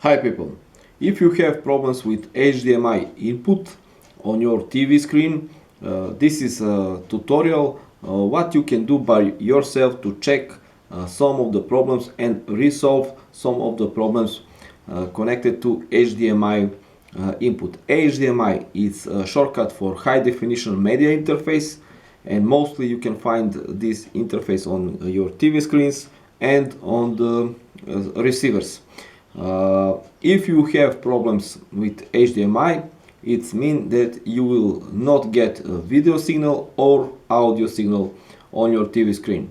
Hi people, if you have problems with HDMI input on your TV screen, this is a tutorial what you can do by yourself to check some of the problems and resolve some of the problems connected to HDMI input. HDMI is a shortcut for high definition media interface, and mostly you can find this interface on your TV screens and on the receivers. If you have problems with HDMI, it means that you will not get a video signal or audio signal on your TV screen.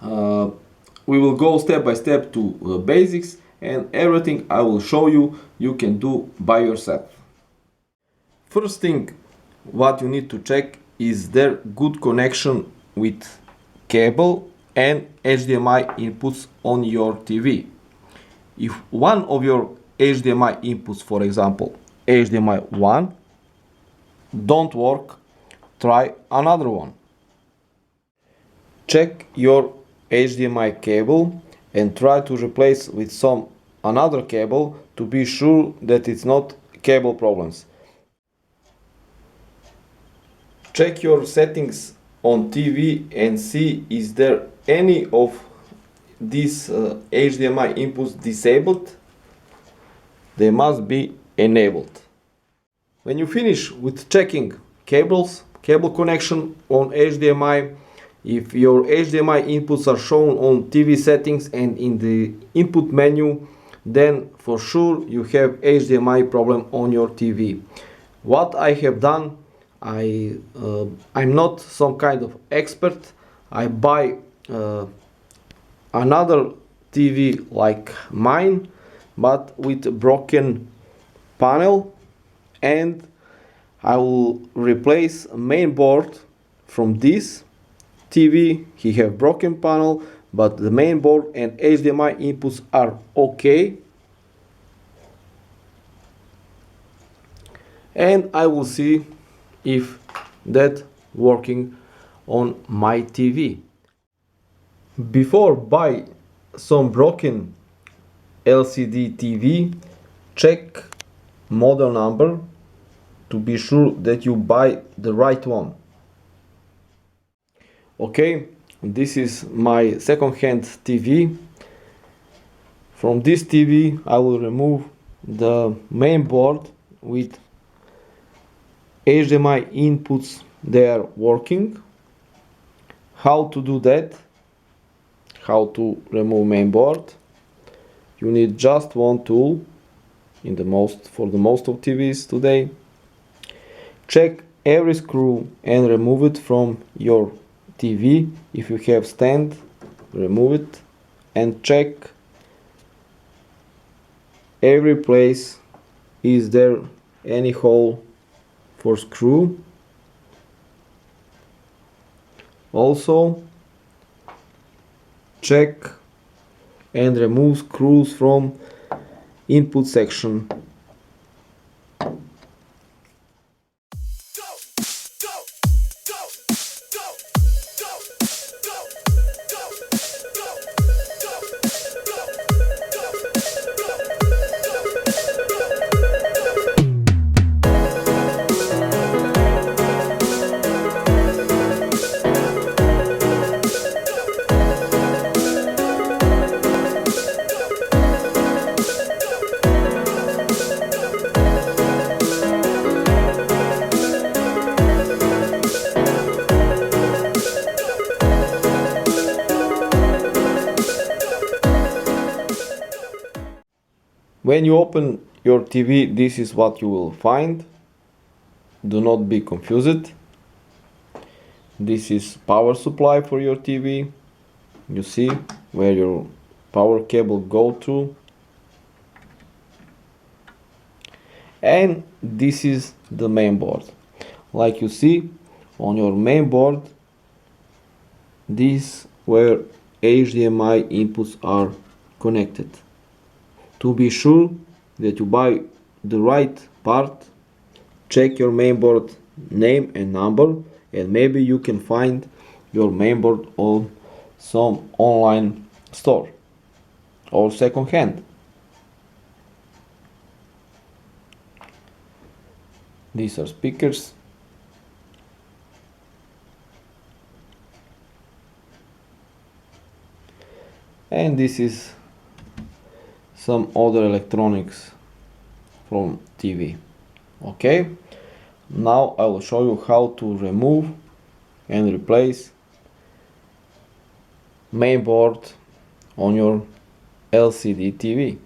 We will go step by step to basics, and everything I will show you, you can do by yourself. First thing what you need to check is there good connection with cable and HDMI inputs on your TV. If one of your HDMI inputs, for example HDMI 1, don't work, try another one. Check your HDMI cable and try to replace with some another cable to be sure that it's not cable problems. Check your settings on TV and see is there any of these HDMI inputs disabled. They must be enabled. When you finish with checking cable connection on HDMI, if your HDMI inputs are shown on TV settings and in the input menu, then for sure you have HDMI problem on your TV. What I have done, I'm not some kind of expert. I buy another TV like mine, but with a broken panel, and I will replace main board from this TV. He have broken panel, but the main board and HDMI inputs are okay, and I will see if that working on my TV. Before buy some broken LCD TV, check model number to be sure that you buy the right one. Okay, this is my second-hand TV. From this TV I will remove the main board with HDMI inputs. They are working. How to do that? How to remove main board? You need just one tool for the most of TVs today. Check every screw and remove it from your TV. If you have stand, remove it, and check every place. Is there any hole for screw? Also check and remove screws from input section. When you open your TV, this is what you will find. Do not be confused. This is power supply for your TV. You see where your power cable go to. And this is the main board. Like you see on your main board, this where HDMI inputs are connected. To be sure that you buy the right part, check your mainboard name and number, and maybe you can find your mainboard on some online store or second hand. These are speakers. And this is some other electronics from TV. Okay, now I will show you how to remove and replace mainboard on your LCD TV.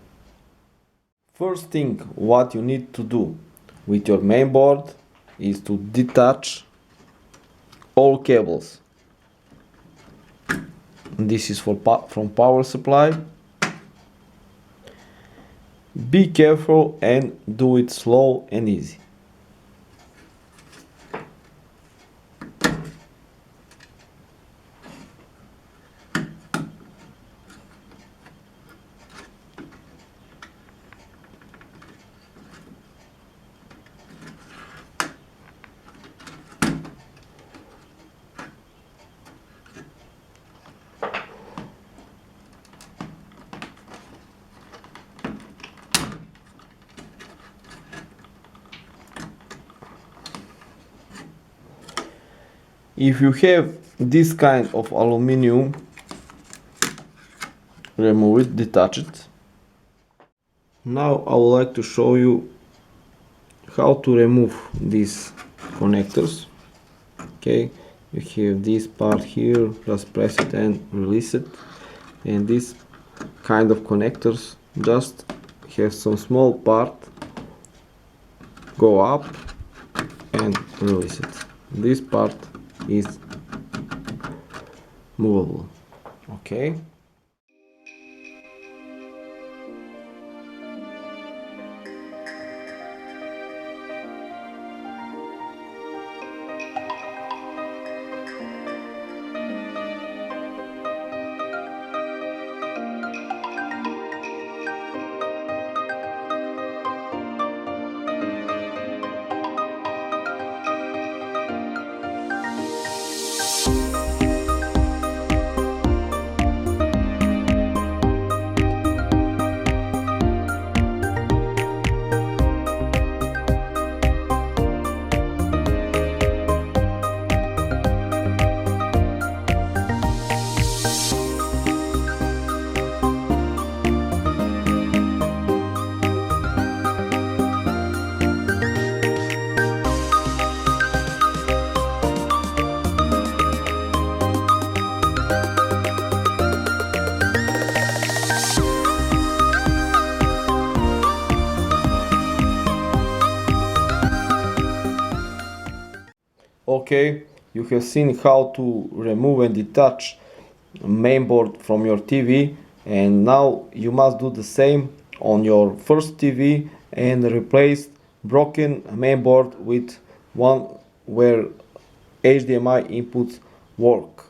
First thing what you need to do with your mainboard is to detach all cables. This is from power supply. Be careful and do it slow and easy. If you have this kind of aluminum, remove it, detach it. Now I would like to show you how to remove these connectors. Okay, you have this part here, just press it and release it. And this kind of connectors just have some small part, go up and release it. This part is movable. Okay. Okay, you have seen how to remove and detach mainboard from your TV, and now you must do the same on your first TV and replace broken mainboard with one where HDMI inputs work.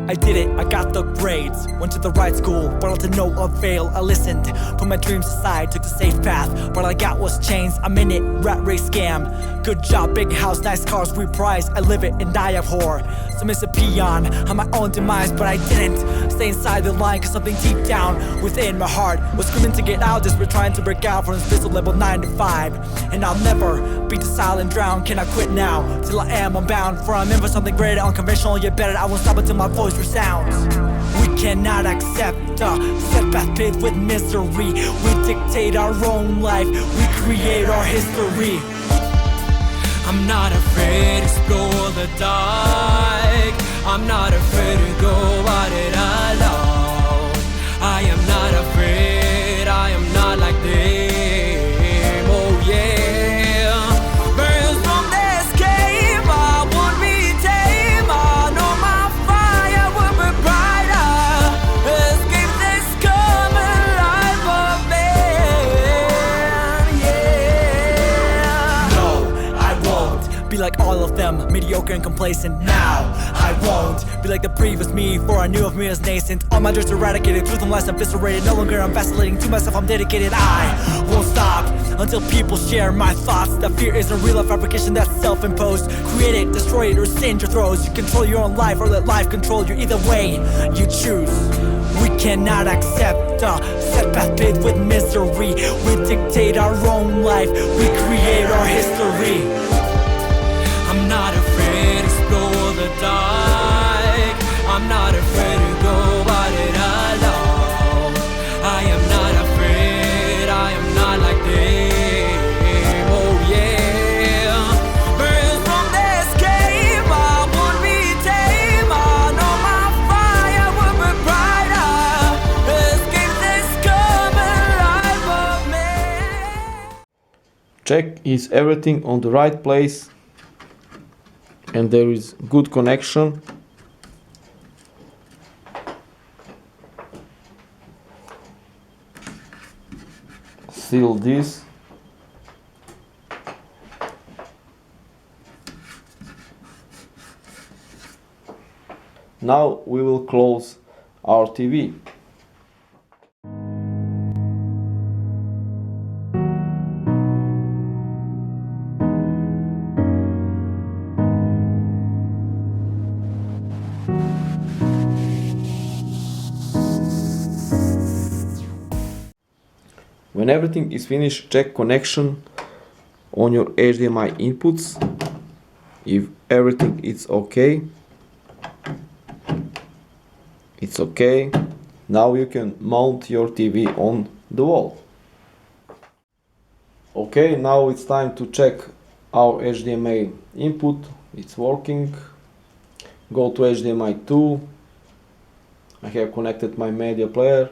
I did it, I got the grades. Went to the right school, but all to no avail. I listened, put my dreams aside, took the safe path. What I got was chains, I'm in it, rat race scam. Good job, big house, nice cars, we prize. I live it and die of horror. So miss a peon on my own demise, but I didn't stay inside the line, cause something deep down within my heart was screaming to get out. Just we're trying to break out from this physical level 9 to 5. And I'll never be the silent drown. Can I quit now? Till I am unbound. For I'm in for something greater, unconventional yet better. I won't stop until my voice resounds. We cannot accept a setback paved with misery. We dictate our own life, we create our history. I'm not afraid to explore the dark. I'm not afraid to go out it alone. I am not afraid, I am not like them. Oh yeah. Birds from the escape, I won't be tame. I know my fire will be brighter. Escape this common life of man. Yeah. No, I won't be like all of them, mediocre and complacent. Now I won't be like the previous me, for I knew of me as nascent. All my dreams eradicated, truth and lies eviscerated. No longer I'm vacillating to myself, I'm dedicated. I won't stop until people share my thoughts. That fear isn't real, a fabrication that's self-imposed. Create it, destroy it, or send your throws. You control your own life or let life control you. Either way, you choose. We cannot accept a set path paved with misery. We dictate our own life, we create our history. I'm not afraid to explore the dark. I'm not afraid to go about it alone. I am not afraid, I am not like them. Oh yeah. Birds from the escape, I won't be tame. I know my fire will be brighter. Escape this coming life of me. Check is everything on the right place and there is good connection. Seal this. Now we will close our TV. When everything is finished, check connection on your HDMI inputs. If everything is okay, it's okay. Now you can mount your TV on the wall. Okay, now it's time to check our HDMI input. It's working. Go to HDMI 2. I have connected my media player.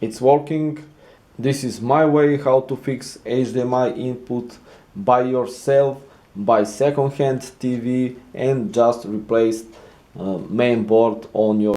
It's working. This is my way how to fix HDMI input by yourself, by second-hand TV, and just replace main board on your